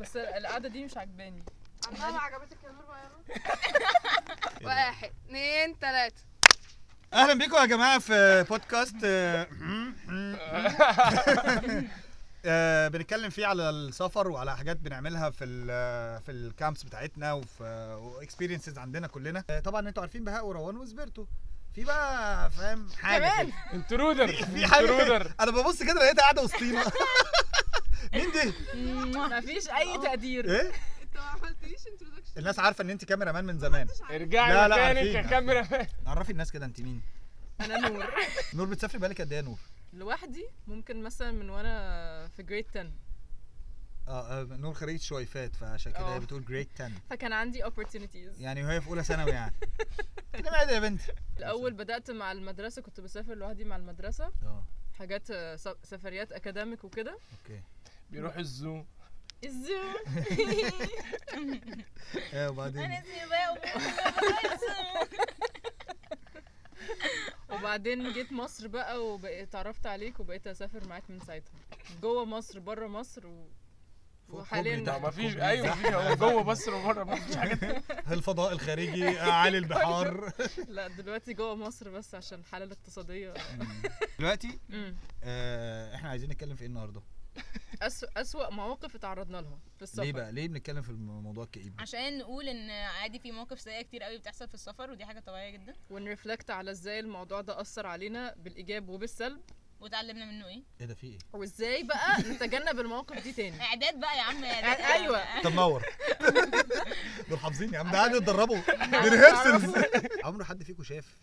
بس القعده دي مش عجباني. ما عجبتك يا نور بقى؟ 1 2 3. اهلا بيكم يا جماعه في بودكاست بنتكلم فيه على السفر وعلى حاجات بنعملها في الكامبس بتاعتنا وفي اكسبيرينسز عندنا كلنا. طبعا انتوا عارفين بهاء وروان وسبيرتو. في بقى فاهم حاجه كمان انترودر في حاجه انا ببص كده لقيتها قاعده وسطينا. مين دي؟ مفيش اي تقدير. ايه انت ما عملتليش انترودكشن. الناس عارفه ان انت كاميرا مان من زمان. ارجعي لا، مكانك عارفين. يا كاميرا مان. عرفي الناس كده انت مين. انا نور. نور بتسافري بالك قد ايه يا نور؟ لوحدي ممكن مثلا من وانا في جريد 10. نور خريج شويفات فعشان كده هي بتقول جريد 10 فكان عندي opportunities. يعني وهي في اولى ثانوي يعني. كده بعد يا بنتي. الاول بدات مع المدرسه، كنت بسافر لوحدي مع المدرسه. حاجات سفريات اكاديميك وكده. اوكي. بيروح الزوم. الزوم. وبعدين وبعدين جيت مصر بقى وبقيت اتعرفت عليك وبقيت اسافر معاك من ساعتها جوه مصر بره مصر وحاليا ما فيش. ايوه مفيش. هو جوه بس وبره ما فيش حاجه. الفضاء الخارجي اعالي البحار. لا دلوقتي جوه مصر بس عشان الحاله الاقتصاديه. دلوقتي احنا عايزين نتكلم في ايه النهارده؟ أسوأ مواقف اتعرضنا لها في السفر. ليه بقى؟ ليه بنتكلم في الموضوع الكئيب؟ عشان نقول ان عادي في مواقف سيئه كتير قوي بتحصل في السفر، ودي حاجه طبيعيه جدا، ونرفلكت على ازاي الموضوع ده اثر علينا بالايجاب وبالسلب، وتعلمنا منه ايه ده في ايه، وازاي بقى نتجنب المواقف دي تاني. اعداد بقى يا عم. ايوه طب نور. دول حافظين يا عم، ده قاعدوا يتدربوا ريهرسلز. عمره حد فيكم شاف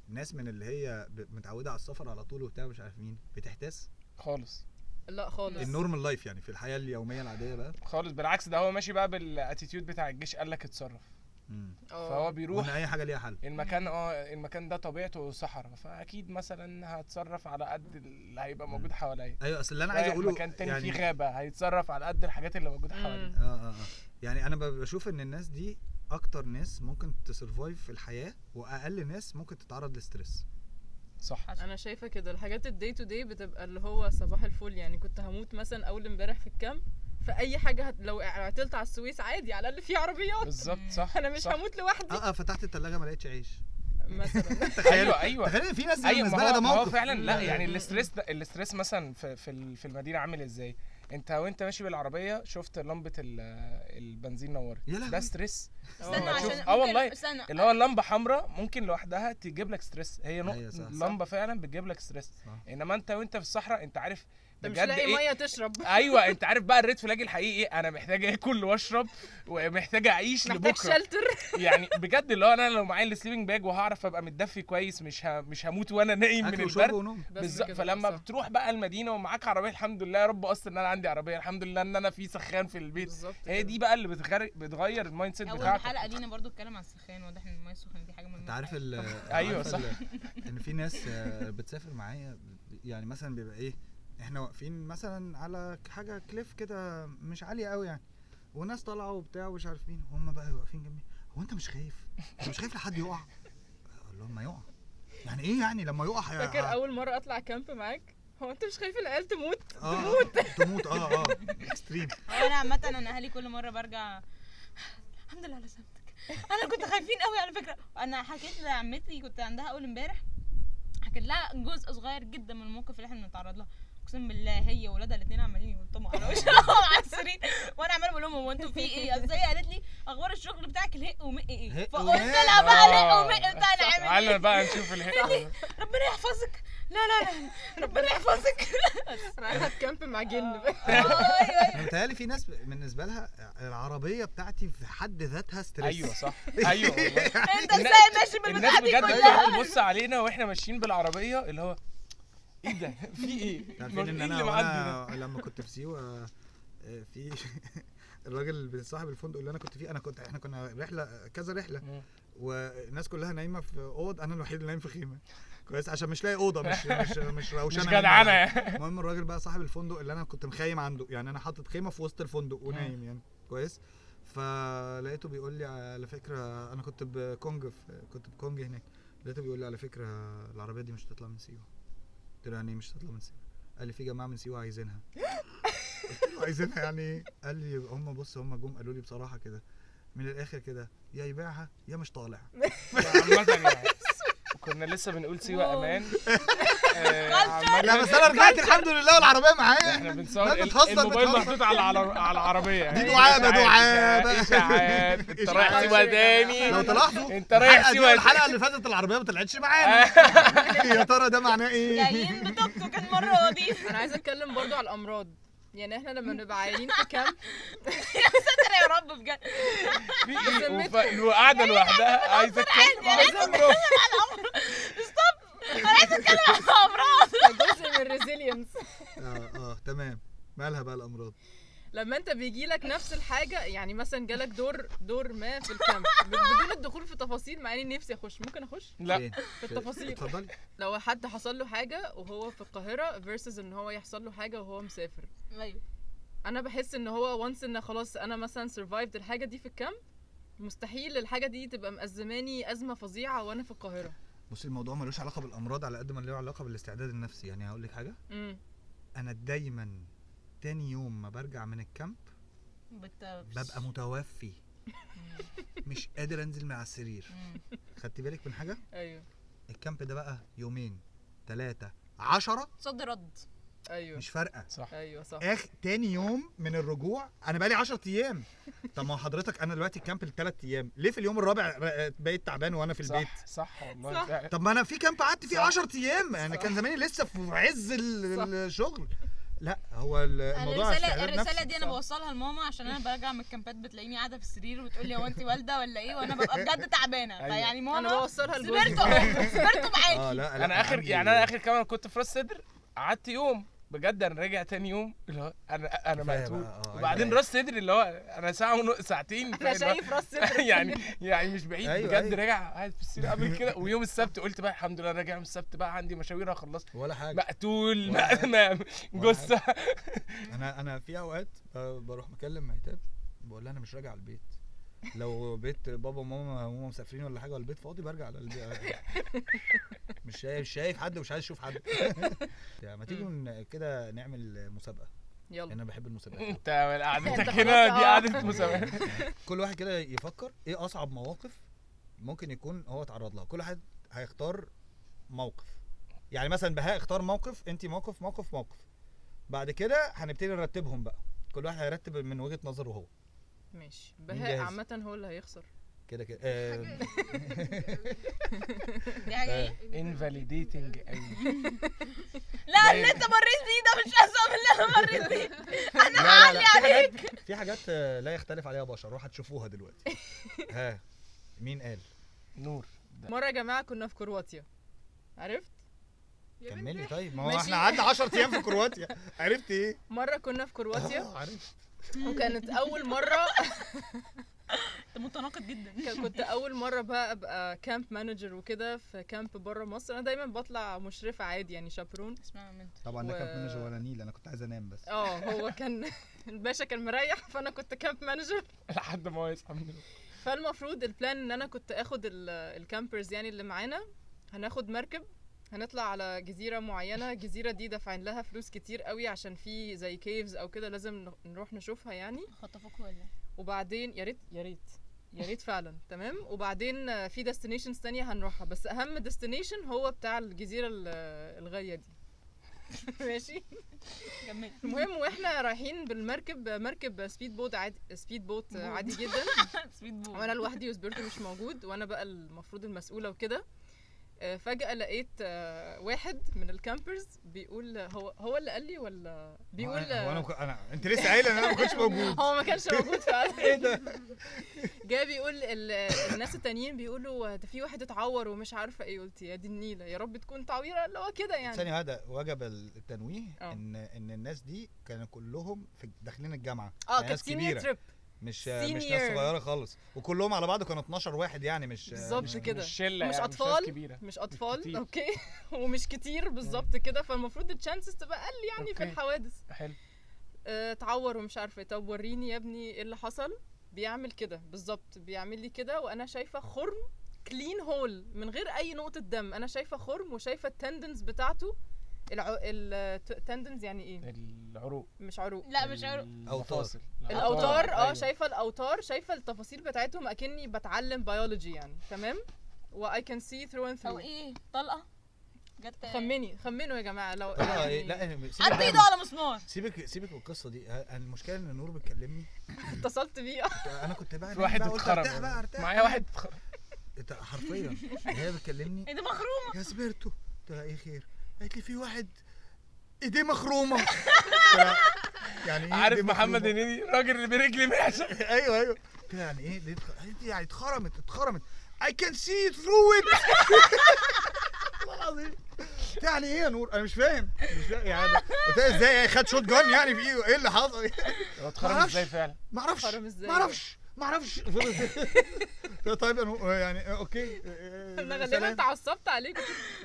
ناس من اللي هي متعوده على السفر على طول وبتاع مش عارف مين بتحتاس خالص؟ لا خالص. النورمال لايف يعني في الحياه اليوميه العاديه بقى خالص، بالعكس ده هو ماشي بقى بالاتيتيود بتاع الجيش، قال لك اتصرف. فهو بيروح اي حاجه ليها حل. المكان ده طبيعته صحراء، فاكيد مثلا هتصرف على قد اللي هيبقى موجود حواليا. ايوه اصل اللي انا عايز اقوله مكان تاني يعني فيه غابه هيتصرف على قد الحاجات اللي موجوده حواليه. يعني انا بشوف ان الناس دي اكتر ناس ممكن تسرفايف في الحياه واقل ناس ممكن تتعرض لستريس. صح. انا شايفه كده. الحاجات الدي تو دي بتبقى اللي هو صباح الفل، يعني كنت هموت مثلا اول امبارح في الكامب، فاي حاجه لو عطلت على السويس عادي على الاقل في عربيات. بالظبط صح. انا مش هموت لوحدي. فتحت الثلاجه ما لقيتش عيش مثلا. ايوه تخيل في ناس بالنسبه لها ده موقف فعلا. لا يعني يعني الاستريس مثلا في المدينه عامل ازاي؟ انت وانت ماشي بالعربيه شفت لمبه البنزين نورت، ده ستريس. استنى عشان والله اللي هو اللمبه حمراء ممكن لوحدها تجيب لك ستريس. هي لمبه فعلا بتجيب لك ستريس. انما انت وانت في الصحراء انت عارف مش لاقي ميه تشرب. ايوه انت عارف بقى الريد فلاج الحقيقي. انا محتاج اكل واشرب ومحتاج اعيش لبكره. محتاج شلتر. يعني بجد اللي هو انا لو معايا السليبنج باج وهعرف ابقى متدفي كويس، مش هموت وانا نايم من البرد. بالظبط. فلما بتروح بقى المدينه ومعاك عربيه، الحمد لله يا رب اصلا ان انا عندي عربيه، الحمد لله ان انا في سخان في البيت. هي دي بقى اللي بتغير المايند سيت بتاعك. اول حلقه لينا برضو اتكلم عن السخان، واضح ان الميه السخنه دي حاجه مهمه. انت عارف ايوه صح. ان في ناس بتسافر معايا، يعني مثلا بيبقى ايه، احنا واقفين مثلا على حاجه كليف كده مش عاليه قوي يعني، وناس طالعه وبتاع ومش عارفين، هم بقى واقفين جنبي، هو انت مش خايف؟ انت مش خايف لحد يقع؟ اقول لهم ما يقع يعني ايه يعني لما يقع فاكر اول مره اطلع كامب معاك، هو انت مش خايف العيال تموت؟ تموت اكستريم. انا عامه انا اهلي كل مره برجع الحمد لله على سلامتك. انا كنت خايفين قوي على فكره. انا حكيت لعمتي كنت عندها اول امبارح، حكيت لها جزء صغير جدا من الموقف اللي احنا بنتعرض له. اقسم بالله هي وولادها الاثنين عمالين يلطموا على وشهم على السرير، وانا عماله بقول لهم هو انتوا في ايه؟ ازاي؟ قالت لي اخبار الشغل بتاعك الهق ومق ايه؟ فقلت لها بقى الهق ومق بتاعنا عامل ايه؟ تعالى بقى نشوف الهق. ربنا يحفظك. لا ربنا يحفظك. انا هتكامب مع جن بقى. انا متهيألي في ناس بالنسبه لها العربيه بتاعتي في حد ذاتها ستريس. ايوه صح. ايوه والله. انت ازاي ماشي بالبتاعه دي كلها؟ الناس بجد تبص علينا واحنا ماشيين بالعربيه اللي هو ايه ده؟ في ايه؟ عارفين ان انا لما كنت في سيوه في الراجل صاحب الفندق اللي انا كنت فيه، احنا كنا رحله كذا رحله، والناس كلها نايمه في اوض، انا الوحيد اللي نايم في خيمه كويس عشان مش لاقي اوضه، مش روشانه. مش جدعانه. المهم الراجل بقى صاحب الفندق اللي انا كنت مخيم عنده، يعني انا حاطط خيمه في وسط الفندق ونايم يعني كويس. فلقيته بيقول لي على فكره انا كنت بكونج هناك، لقيته بيقول لي على فكره العربيه دي مش هتطلع من سيوه. قلت له يعني مش هتطلع من سيوه؟ قال لي في جماعه من سيوه عايزينها. قلت له عايزينها يعني ايه؟ قال لي هم بص هم جم قالوا لي بصراحه كده من الاخر كده يا يبيعها يا مش طالع. عامة يعني كنا لسه بنقول سيوة امان. لا بس انا رجعت الحمد لله والعربيه معايا. احنا بنصور لا بتهزر الموبايل بتهزر. محطوط على العربيه دي دعابه اشاعات. انت رايح سيوة تاني. لو تلاحظوا انت رايح سيوة. الحلقه اللي فاتت العربيه ما طلعتش معانا. يا ترى ده معناه ايه؟ جايين بتوك توك المره دي. انا عايزه اتكلم برضو على الامراض. يعني احنا لما نبقى عايلين في كامب يا ساتر يا رب بجد. في ايه وقاعده لوحدها عايزه اتكلم. انا عايزه اتكلم عن الامراض. جزء من الريزيلينس. تمام. مالها بقى الامراض؟ لما انت بيجيلك نفس الحاجه، يعني مثلا جالك دور ما في الكامب بدون الدخول في تفاصيل، مع اني نفسي اخش. ممكن اخش لا في التفاصيل؟ اتفضلي. لو حد حصل له حاجه وهو في القاهره versus ان هو يحصل له حاجه وهو مسافر، ايوه انا بحس ان هو وانس ان خلاص انا مثلا survived الحاجه دي في الكامب، مستحيل الحاجه دي تبقى مأزماني ازمه فظيعه وانا في القاهره. بصي الموضوع ملوش علاقه بالامراض على قد ما له علاقه بالاستعداد النفسي. يعني هقول لك حاجه، انا دايما تاني يوم ما برجع من الكامب ببقى متوفي، مش قادر انزل من على السرير. خدتي بالك من حاجه؟ ايوه. الكامب ده بقى يومين 3 10 صد رد. ايوه مش فارقه. صح. ايوه صح. تاني يوم من الرجوع انا بقالي 10 ايام. طب ما حضرتك انا دلوقتي الكامب ال3 ايام، ليه في اليوم الرابع بقيت تعبان وانا في البيت؟ صح والله. طب ما انا في كامب قعدت فيه 10 ايام، انا كان زماني لسه في عز الشغل. لا هو الموضوع الرساله دي انا بوصلها لماما عشان انا برجع من الكامبات بتلاقيني قاعده في السرير وبتقول لي هو انت والده ولا ايه، وانا ببقى بجد تعبانه. فيعني ماما انا بوصلها صبرتوا معاكي. لا انا اخر كمان كنت في راس سدر، قعدت يوم بجد. انا راجع تاني يوم اللي هو انا مقتول. وبعدين راس صدري اللي هو انا ساعتين انا شايف راس صدري يعني مش بعيد. بجد راجع قاعد في السرير قبل كده. ويوم السبت قلت بقى الحمد لله راجع يوم السبت بقى عندي مشاوير اخلصها ولا حاجه، مقتول جثه. انا في اوقات بروح مكلم مهتاب بقول لها انا مش راجع على البيت. لو بيت بابا وماما هم مسافرين ولا حاجه والبيت فاضي برجع على البيت. مش شايف حد ومش عايز اشوف حد. ما تيجي كده نعمل مسابقه؟ يلا. انا بحب المسابقات. انت قعدتك هنا دي قعده مسابقات. كل واحد كده يفكر ايه اصعب مواقف ممكن يكون هو اتعرض لها. كل واحد هيختار موقف. يعني مثلا بهاء اختار موقف، انت موقف. بعد كده هنبتدي نرتبهم بقى. كل واحد هيرتب من وجهه نظره هو. ماشي. بهاء عامه هو اللي هيخسر كده دي حاجه ايه؟ انفاليديتنج. لا اللي انت مريت بيه ده مش اسوء من اللي انا مريت بيه. انا عالي عليك. في حاجات لا يختلف عليها بشر، روح هتشوفوها دلوقتي. ها مين قال؟ نور. مره يا جماعه كنا في كرواتيا. عرفت؟ كملي طيب. ما هو احنا قعدنا 10 ايام في كرواتيا. عرفت ايه؟ مره كنا في كرواتيا. عرفت. وكانت اول مره انت متناقض جدا. كنت اول مره بقى ابقى كامب مانجر وكده في كامب بره مصر. انا دايما بطلع مشرفه عادي يعني شابرون. اسمها منت طبعا ده كامب مانجر ولا نيل، انا كنت عايز انام بس. هو كان الباشا كان مريح فانا كنت كامب مانجر لحد ما هو يصحى من فالمفروض البلان ان انا كنت اخد الكامبرز يعني اللي معانا، هناخد مركب هنطلع على جزيره معينه. الجزيره دي دافعين لها فلوس كتير قوي عشان في زي كيفز او كده لازم نروح نشوفها يعني. خطفوك ولا؟ وبعدين يا ريت فعلا. تمام. وبعدين في ديستنيشنز تانية هنروحها، بس اهم ديستنيشن هو بتاع الجزيره الغاليه دي. ماشي كمل. المهم واحنا رايحين بالمركب، مركب سبيد بوت عادي جدا. سبيد بوت. وانا لوحدي وسبيرتو مش موجود، وانا بقى المفروض المسؤوله وكده. فجأة لقيت واحد من الكامبرز بيقول هو اللي قال لي ولا بيقول انا انت لسه قايله ان انا ما كنتش موجود. هو ما كانش موجود فعلا. ايه ده؟ جاي بيقول الناس التانيين بيقولوا ده في واحد اتعور ومش عارفه ايه. قلت يا دي النيله يا رب تكون تعويره اللي هو كده يعني. ثانيه واحده، وجب التنويه ان الناس دي كانوا كلهم داخلين الجامعه. كانت سينيور تريب مش ناس صغيره خالص، وكلهم على بعض كانوا 12 واحد يعني. مش بالظبط كده. مش شله مش يعني اطفال مش اطفال اوكي. ومش كتير بالظبط كده. فالمفروض التشانسز تبقى اقل يعني في الحوادث. حلو. اتعور ومش عارفه. طب وريني يا ابني ايه اللي حصل. بيعمل كده بالظبط، بيعمل لي كده وانا شايفه خرم كلين هول من غير اي نقطه دم. انا شايفه خرم وشايفه التندنز بتاعته التندنز يعني ايه؟ العروق مش عروق، لا مش عروق. المفاصل. الاوتار. أيوة. شايفه الاوتار، شايفه التفاصيل بتاعتهم اكني بتعلم بيولوجي يعني. تمام. و I can see through and او through. ايه طلقه جت خمنوا يا جماعه لو ايه لا حط ايده على مسمار. سيبك من القصه دي. المشكله ان نور بتكلمني اتصلت بيه. انا كنت بقى في واحد قلت اتخرم ارتاح بقى ارتاح معايا واحد اتخرم حرفيا. هي بتكلمني ايده مخرومه. يا سبيرتو، قلت لها ايه خير؟ قالت لي في واحد ايديه مخرومه. يعني ايه عارف إيديه محمد مخرومة؟ هنيدي الراجل اللي برجلي معشة. ايوه قلت لها يعني ايه دي؟ يعني اتخرمت I can see through it. والله العظيم. يعني ايه يا نور؟ انا مش فاهم يعني قلت لها ازاي خد شوت جان يعني في ايه اللي حصل؟ هو اتخرم ازاي فعلا؟ ما اعرفش اتخرم إزاي؟ ما اعرفش. طيب يا نور يعني اوكي. انا غالبا اتعصبت عليك.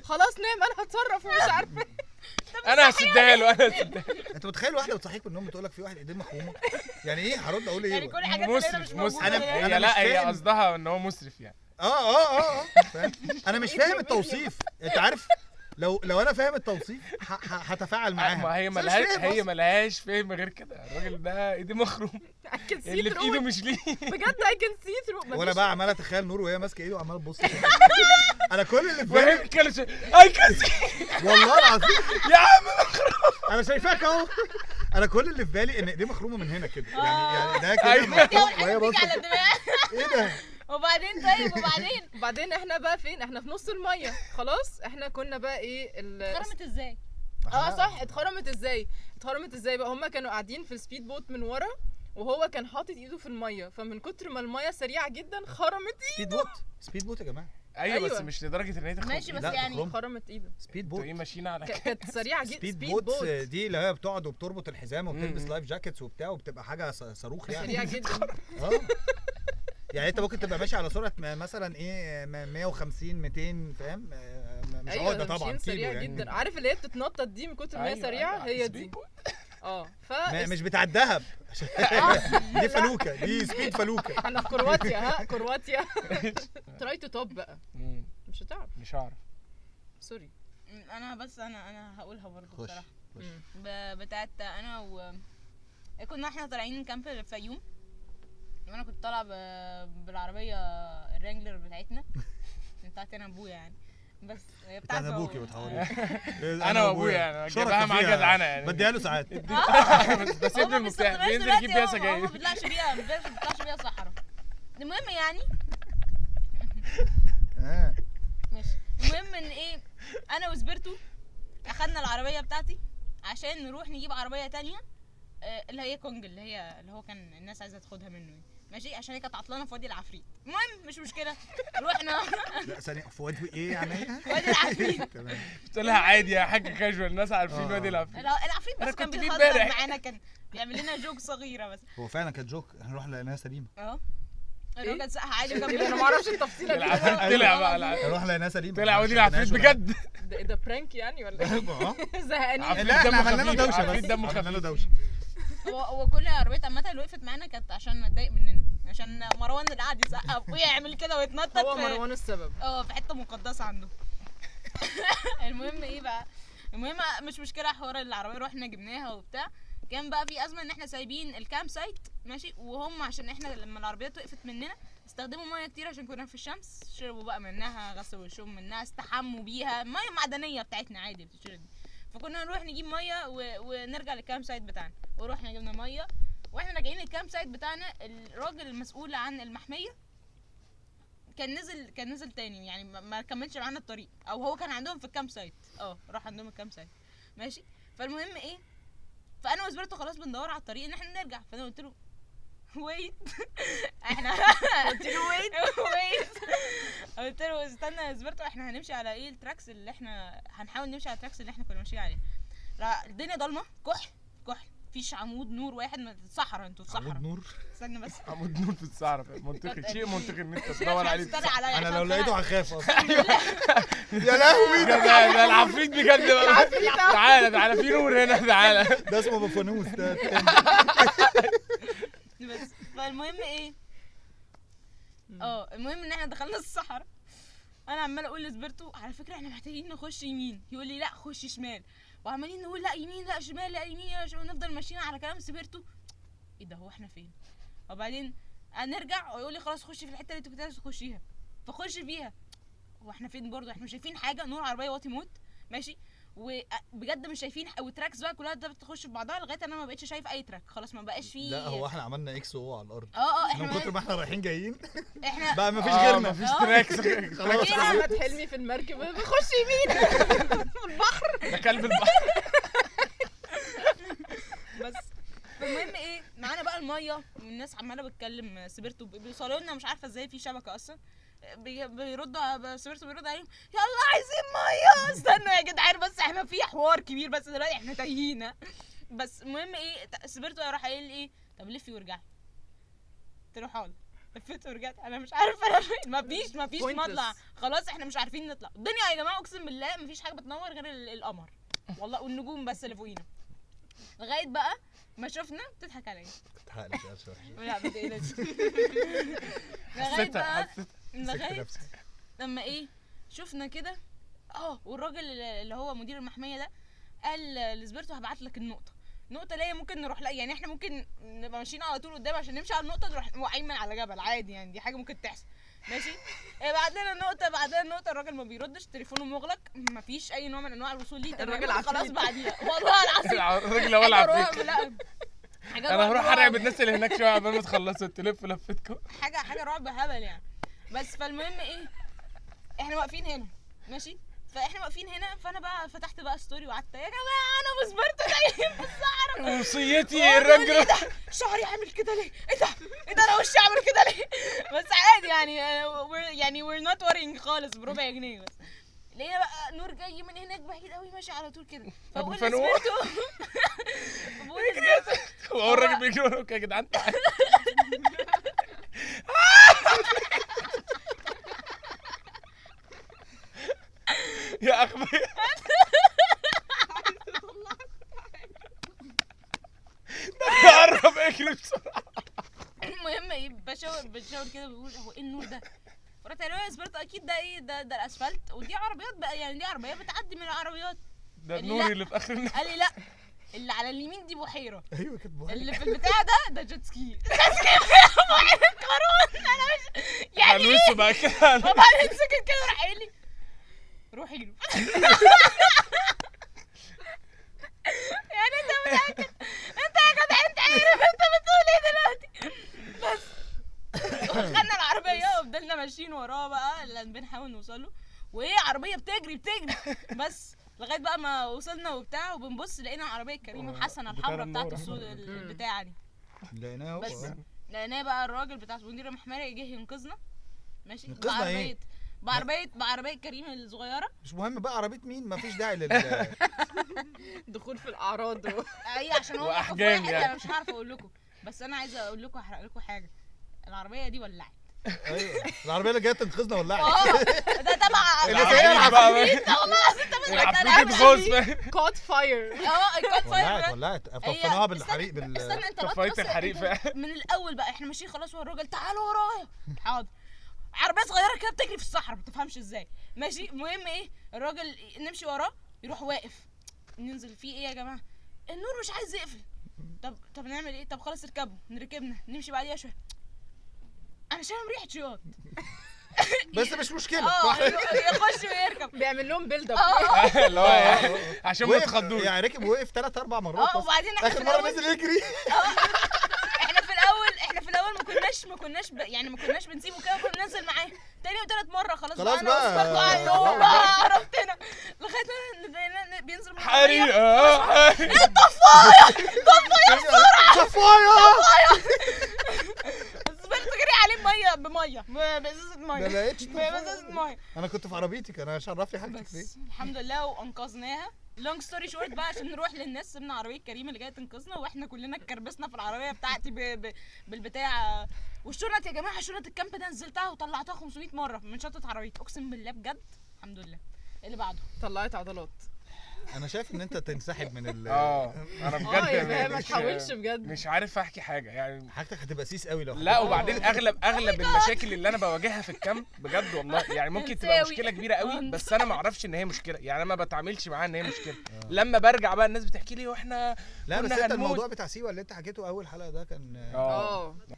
خلاص نام انا هتصرف ومش عارفه. انا هسدها له انت متخيل واحده بتصحيك من النوم بتقول لك في واحد ايديه مخرومه؟ يعني ايه؟ هرد اقول ايه؟ يعني كل حاجه تلاقينا مش مسرف. موجوده. أنا لا مش هي فاهم. قصدها ان هو مسرف يعني. فاهم. انا مش فاهم التوصيف. انت عارف لو انا فاهم التوصيف هتفاعل معاها. ما هي بس أنا مش فاهم أصلاً. ملهاش فهم غير كده. الراجل ده ايديه مخروم، I can see اللي في through ايده it. مش ليه. بجد I can see through. وانا بقى عمال اتخيل نور وهي ماسكه ايده وعماله تبص. انا كل اللي في وهي بالي بتتكلم اي كان والله العظيم يا عم انا شايفاك اهو. انا كل اللي في بالي ان ايديه مخرومه من هنا كده يعني ده كده أيوة. مخروم اول وهي حاجه باصه. بتيجي على الدماغ. ايه ده؟ وبعدين طيب بعدين احنا بقى فين؟ احنا في نص الميه خلاص. احنا كنا بقى ايه اتخرمت ازاي؟ صح. اتخرمت ازاي بقى؟ هما كانوا قاعدين في السبيد بوت من ورا، وهو كان حاطط ايده في الميه، فمن كتر ما الميه سريعه جدا خرمت سبيد بوت يا جماعه. ايوه بس مش لدرجه ان هي تخرم. ماشي بس لا، يعني تخرم. خرمت ايده. سبيد انتوا بوت ايه ماشيين على كده؟ كانت سريعه جدا. سبيد بوت دي اللي هي بتقعد وبتربط الحزام وبتلبس لايف جاكيتس وبتاع وبتبقى حاجه صاروخ يعني. سريعه جدا. يعني انت ممكن تبقى ماشي على سرعه مثلا ايه 150 200 فاهم؟ مش عقده طبعا كيلو سريعه يعني. جدا. عارف اللي هي بتتنطط دي من كتر ما هي سريعه؟ هي دي. مش بتاع الدهب. دي فلوكه، دي سبيد فلوكه. احنا في كرواتيا. كرواتيا. تراي تو توب بقى. مش هتعرف. مش هعرف. سوري. انا هقولها برضه خش. بصراحه. بتاعت انا كنا احنا طالعين كامب الفيوم، وانا كنت طالعه بالعربيه الرانجلر بتاعتنا بتاعت انا ابويا يعني. بس هي بتاعت بتاعت ابوكي بتحوري. انا وابويا يعني جايبها معاه جدعنه يعني. بديها له ساعات. بس ابن المفتاح بينزل يجيب بيها هو سجاير. ما بيطلعش بيها صحراء. المهم يعني ماشي. المهم ان ايه، انا وسبيرتو اخدنا العربيه بتاعتي عشان نروح نجيب عربيه تانية اللي هي كونج، اللي هو كان الناس عايزه تاخدها منه ماشي، عشان هي كانت عطلانه في وادي العفريت. المهم مش مشكله رحنا. لا ثانيه، في وادي ايه يعني؟ وادي العفريت. تمام. قلت لها عادي يا حاج كاجوال، الناس عارفين وادي العفريت. العفريت أنا بس كان كنت فيه بيهزر امبارح. معانا، كان بيعمل لنا جوك صغيره بس. هو فعلا كانت جوك، احنا رحنا لقيناها سليمه. الراجل سقها عادي ايه ده؟ وكان انا ما اعرفش التفصيله دي. العفريت طلع بقى رحنا لقيناها سليمه. طلع وادي العفريت بجد. ده برانك يعني ولا ايه؟ زهقانين. عفريت لا احنا دمه عملنا له خفيف، دوشه عفريت بس دمه عملنا له خفيف. دوشه. هو كل العربيات عامه اللي وقفت معانا كانت عشان اتضايق مننا، عشان مروان اللي قاعد يسقف ويعمل كده ويتنطط هو مروان السبب. في حته مقدسه عنده. المهم ايه بقى، المهم مش مشكله حوار العربيه، رحنا جبناها وبتاع. كان بقى في ازمه ان احنا سايبين الكامب سايت ماشي، وهم عشان احنا لما العربيات وقفت مننا استخدموا ميه كتير عشان كنا في الشمس، شربوا بقى منها، غسلوا وشهم منها، استحموا بيها، ميه معدنيه بتاعتنا عادي بتشرب. فكنا نروح نجيب ميه ونرجع للكامب سايت بتاعنا، ورحنا جبنا ميه. واحنا راجعين الكامب سايت بتاعنا الراجل المسؤول عن المحميه كان نزل تاني يعني ما كملش معانا الطريق، او هو كان عندهم في الكامب سايت، راح عندهم الكامب سايت ماشي. فالمهم ايه، فانا وسبيرتو خلاص بندور على الطريق ان احنا نرجع، فانا قلت له ويت احنا قلت له ويت قلت له استنى يا سبيرتو، احنا هنمشي على ايه التراكس اللي احنا هنحاول نمشي على التراكس اللي احنا كنا ماشيين عليها. الدنيا ضلمه، كحل مفيش عمود نور واحد، من الصحراء، انتوا في صحراء. عمود نور؟ استنى بس. عمود نور في الصحراء، منطقي، شيء منطقي ان انت تدور عليه. انا لو لقيته هخاف اصلا. يا لهوي ده العفريت بجد. تعالى في نور هنا، تعالى. ده اسمه بفانوس ده. بس فالمهم ايه، المهم ان احنا دخلنا الصحراء. انا عماله اقول لسبيرتو على فكره احنا محتاجين نخش يمين، يقول لي لا خش شمال، وعمالين نقول لا يمين لا شمال لا يمين لا شمال، نفضل ماشيين على كلام سبيرتو. ايه ده هو احنا فين؟ وبعدين نرجع ويقول لي خلاص خشي في الحته اللي انت كنت عايزه تخشيها، فخش فيها. هو احنا فين برضه؟ احنا مش شايفين حاجه، نور عربيه واطي موت ماشي، وبجد مش شايفين، والتراكس بقى كلها ده بتخش في بعضها لغايه انا ما بقتش شايف اي تراك، خلاص ما بقاش فيه. لا هو احنا عملنا اكس او على الارض. احنا من كتر ما احنا رايحين جايين احنا بقى مفيش غيرنا، مفيش تراكس خلاص. احمد حلمي في المركب بيخش يمين ده كلب البحر. بس المهم ايه، معانا بقى الميه والناس عماله بتكلم سبيرتو، بيوصلوا لنا مش عارفه ازاي في شبكه اصلا، بيردوا سبيرتو بيرد عليهم يلا عايزين ميه، استنوا يا جدعان بس احنا في حوار كبير بس دلوقتي احنا تايهين. بس المهم ايه، سبيرتو راح قايل لي ايه طب لفي وارجعي، قلت له حاضر، لفيت ورجعت انا مش عارفه انا فين، مفيش مطلع، خلاص احنا مش عارفين نطلع الدنيا يا جماعه، اقسم بالله مفيش حاجه بتنور غير القمر والله والنجوم بس اللي فوقينا، لغايه بقى ما شفنا. بتضحك عليا تحقلش يا شوح. لا ما تقلقش. لغايه بقى لغايه لما ايه شفنا كده والراجل اللي هو مدير المحميه ده قال لسبيرتو هبعت لك النقطه اللي هي ممكن نروح لها، يعني احنا ممكن نبقى ماشيين على طول قدام عشان نمشي على النقطه نروح واقعين من على جبل عادي، يعني دي حاجه ممكن تحصل ماشي. بعت لنا النقطه، الراجل ما بيردش، تليفونه مغلق، مفيش اي نوع من انواع الوصول ليه، الراجل خلاص بعديها والله العظيم الراجل هو العفريت. لا انا هروح ارعب الناس اللي هناك شويه قبل ما تخلصوا تلف لفتكم. حاجه رعب هبل يعني. بس فالمهم ايه، احنا واقفين هنا ماشي، فاحنا واقفين هنا، فانا بقى فتحت بقى ستوري وقعدت يا جماعه انا وسبيرتو جايين في الصحراء، وصيتي الراجل ده شعري عامل كده ليه؟ ايه ده انا وشي عامل كده ليه؟ بس عادي يعني we're not worrying خالص بربع جنيه. بس لقينا بقى نور جاي من هناك بعيد قوي ماشي على طول كده، فبقول لسبيرتو هو الراجل بيجري وراك يا جدعان تعالوا. يا اخبي قرب اجري بسرعه. المهم ايه بشاور كده بيقول هو ايه النور ده؟ فرحت قايله يا سبيرتو اكيد ده ايه ده الاسفلت، ودي عربيات بقى، يعني دي عربيات بتعدي من العربيات. ده النور اللي في اخر النهار. قال لي لا اللي على اليمين دي بحيره، ايوه كانت بحيره اللي في البتاع ده جيت سكي. بحيره قارون. انا مش يعني هنوسه بقى كده. وبعدين سكت كده راح قايل لي روحي له. يعني انت متاكد؟ انت يا جدع انت عارف انت بتقول ايه دلوقتي؟ بس خدنا العربيه وفضلنا ماشيين وراه بقى اللي بنحاول نوصله، وايه عربيه بتجري بس لغايه بقى ما وصلنا وبتاع، وبنبص لقينا عربيه كريم حسن الحمراء بتاعت السود البتاعه دي، لقيناها بس لقيناه بقى الراجل بتاع مدير المحميه جه ينقذنا ماشي بعربيه كريم الصغيره. مش مهم بقى عربيه مين، مفيش داعي دخول في الاعراض اي عشان هو واحجام يعني انا مش عارفه اقول لكم، بس انا عايزه اقول لكم احرق لكم حاجه، العربيه دي ولعت. ايوه العربيه اللي جايه تنقذنا ولعت. ده تبع اللي فيها العفريت والله انت مش العفريت غوص. كوت فاير. الكوت فاير ولعت طفيناها بالحريق استنى انت طفيت الحريق فعلا من الاول بقى، احنا ماشيين خلاص والراجل تعالوا ورايا حاضر، عربيه صغيره كده بتجري في الصحراء ما تفهمش ازاي ماشي. المهم ايه الراجل نمشي وراه يروح واقف، ننزل فيه ايه يا جماعه النور مش عايز يقفل، طب نعمل ايه؟ طب خلاص نركبنا نمشي بعديها شويه، انا شامم ريحه شياط. بس مش مشكله يخش ويركب بيعمل لهم بيلد اب اللي هو عشان ما تخضوش يعني، ركب ووقف 3-4 مرات. وبعدين اخر مره نزل يجري. احنا في الاول ما كناش يعني ما كناش بنسيبه كده، كنا بننزل معاه تاني وتالت مره خلاص بقى عرفتنا لغايه ما بينزل من حريقه طفايه سبيرتو جري عليه بميه بازازه ميه، ما لقيتش بازازه ميه. انا كنت في عربيتي، كان هشرف لي حاجتك ليه. الحمد لله وانقذناها. لونج ستوري شورت بقى عشان نروح للناس، سيبنا عربيه كريم اللي جايه تنقذنا، واحنا كلنا اتكربسنا في العربيه بتاعتي بالبتاع. والشنط يا جماعه، شنط الكامب ده نزلتها وطلعتها 500 مره من شنطه عربيتي، اقسم بالله بجد الحمد لله. اللي بعده طلعت عضلات. انا شايف ان انت تنسحب من ال انا بجد يعني ما تحاولش بجد. مش عارف احكي حاجه يعني. حاجتك هتبقى سيس قوي لو لا وبعدين اغلب المشاكل اللي انا بواجهها في الكامب بجد والله يعني ممكن تبقى مشكله كبيره قوي بس انا ما اعرفش ان هي مشكله، يعني انا ما بتعاملش معاها ان هي مشكله. لما برجع بقى الناس بتحكي لي واحنا لا بس انت الموضوع بتاع سيوه اللي انت حكيته اول حلقه ده كان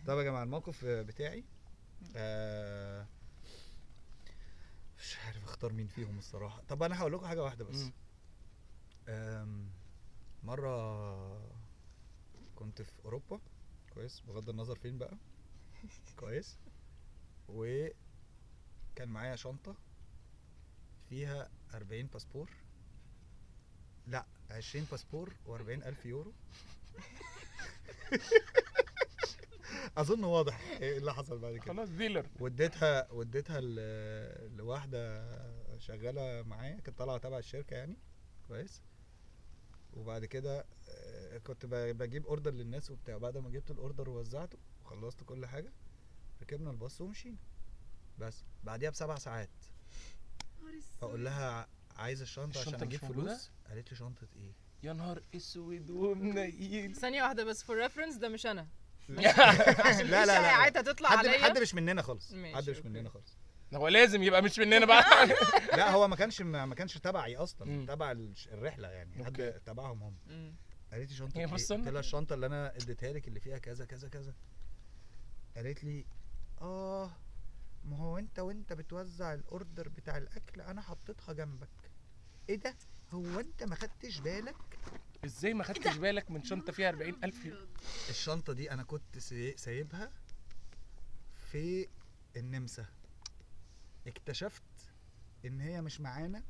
طب يا جماعه الموقف بتاعي مش عارف اختار مين فيهم الصراحه. طب انا هقول لكم حاجه واحده بس. مره كنت في اوروبا كويس، بغض النظر فين بقى كويس، وكان معايا شنطه فيها 40 باسبور، لا 20 باسبور و40,000 يورو. اظن واضح ايه اللي حصل بعد كده. خلاص ديلر. وديتها لواحده شغاله معايا كانت طالعه تبع الشركه يعني كويس. وبعد كده كنت بجيب اوردر للناس وبتاع. بعد ما جبت الاوردر ووزعته وخلصت كل حاجه ركبنا الباص ومشينا. بس بعديها ب7 ساعات بقول لها عايز الشنطه عشان اجيب فلوس. قالت لي شنطه ايه؟ يا نهار اسود ومنيل. ثانيه واحده بس فور ريفرنس، ده مش انا. لا شائعات هتطلع عليا. حد مش مننا خالص. حد مش مننا خالص. هو لازم يبقى مش مننا بقى. لا هو ما كانش تبعي اصلا، تبع الرحله يعني حد تبعهم هم. قالت لي شنطه ايه؟ قلت لها الشنطه اللي انا اديتها لك اللي فيها كذا كذا كذا. قالت لي ما هو وانت بتوزع الاوردر بتاع الاكل انا حطيتها جنبك. ايه ده؟ هو انت ما خدتش بالك؟ ازاي ما خدتش بالك من شنطه فيها 40,000 يورو؟ الشنطه دي انا كنت سايبها في النمسا. اكتشفت ان هي مش معانا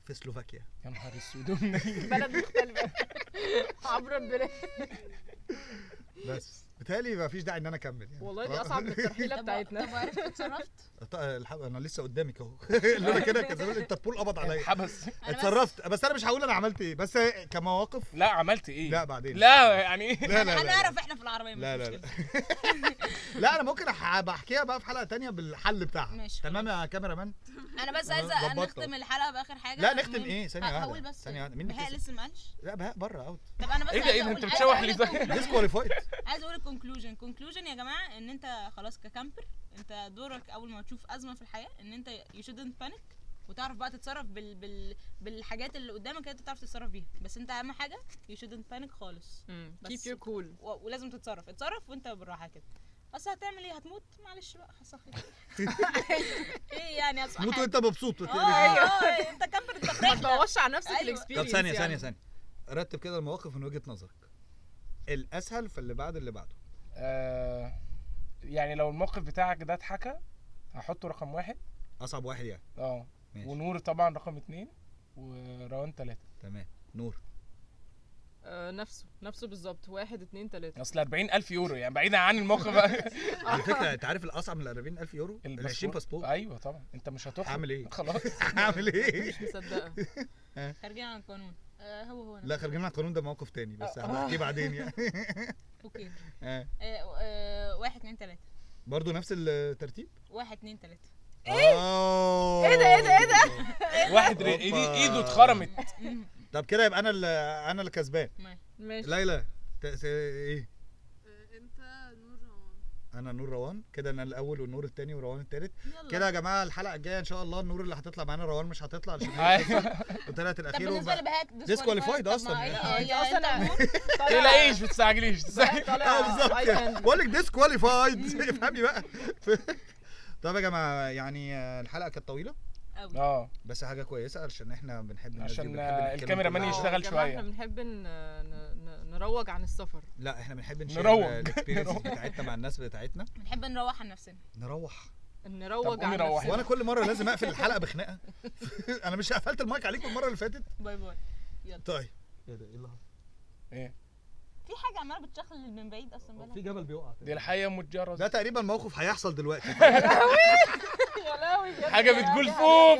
في سلوفاكيا. يا نهار اسود. بلد مختلفه عبر البلاد. بس بتهيألي ما فيش داعي ان انا اكمل يعني. والله دي اصعب من الترحيله بتاعتنا. طب عرفت اتصرفت؟ انا لسه قدامك اهو. اللي انا كده كان زمان انتربول قبض عليا. حبس. اتصرفت بس انا مش هقول انا عملت ايه، بس كمواقف. لا عملت ايه؟ لا بعدين. لا يعني ايه؟ لا هنعرف احنا في العربيه. لا لا انا ممكن بحكيها بقى في حلقه تانية بالحل بتاعها. تمام يا كاميرا مان. انا بس عايزه نختم الحلقه باخر حاجه. لا نختم ايه؟ ثانيه واحده. هقول بس ثانيه واحده. مين بهاء لسه ما قالش؟ لا بهاء بره اوت. طب انا بس ايه ده انت بتشوح لي ديسكواليفايد. عايز اقول الكونكلوجن يا جماعه ان انت خلاص ككامبر انت دورك اول ما تشوف ازمه في الحياه ان انت you shouldn't panic وتعرف بقى تتصرف بالحاجات اللي قدامك انت تعرف تتصرف بيها. بس انت اهم حاجه you shouldn't panic خالص. keep your cool. ولازم اتصرف وانت بالراحه كده. بس هتعمل ايه؟ هتموت معلش بقى حصل خير. ايه يعني اصحى موت وانت مبسوط. انت كامبر انت ما تبوظش على نفسك الاكسبيرينس. طب ثانيه رتب كده المواقف من وجهه نظرك. الاسهل في اللي بعد اللي بعده. يعني لو الموقف بتاعك ده اتحكى هحطه رقم 1. اصعب واحد يعني. ونور طبعا رقم 2 وروان 3. تمام. نور نفسه بالظبط 1 2 3. اصل 40,000 يورو يعني بعيدا عن الموقف بقى. على فكره انت عارف الاصعب من 40,000 يورو ال 20 باسبور. ايوه طبعا انت مش هتخرج. هعمل ايه؟ خلاص هعمل ايه؟ مش مصدقه. خارجين عن القانون. هو لا خارجين عن القانون ده موقف تاني بس هنحكيه بعدين يعني. اوكي. 1 2 3 برضه نفس الترتيب. 1 2 3. ايه ده واحد ايده اتخرمت. طب كده يبقى انا اللي كسبان. ماشي. ليلى ايه؟ انت نور روان. انا نور روان. كده انا الاول والنور الثاني وروان الثالث. كده يا جماعه الحلقه الجايه ان شاء الله النور اللي هتطلع معانا روان مش هتطلع عشان وطلعت الاخير. طب بالنسبه لبهاك ديسكواليفايد اصلا. تلاقيش بتستعجليش. بالظبط بقول لك ديسكواليفايد. افهمي بقى. طب يا جماعه يعني الحلقه كانت طويله بس حاجه كويسه عشان احنا بنحب عشان الكاميرا مان يشتغل شويه. احنا بنحب نروج عن السفر. لا احنا بنحب نشير الاكسبيرينس بتاعتنا مع الناس بتاعتنا. بنحب نروح عن نفسنا. نروج عن نفسنا. وانا كل مره لازم اقفل الحلقه بخناقه. انا مش قفلت المايك عليكم المره اللي فاتت. باي يلا. طيب ايه ده؟ ايه اللي حصل؟ ايه في حاجه عماله بتشخل من بعيد اصلا. في جبل بيقع. دي الحقيقه متجرد. ده تقريبا موقف هيحصل دلوقتي. يا لهوي حاجه بتقول فوق.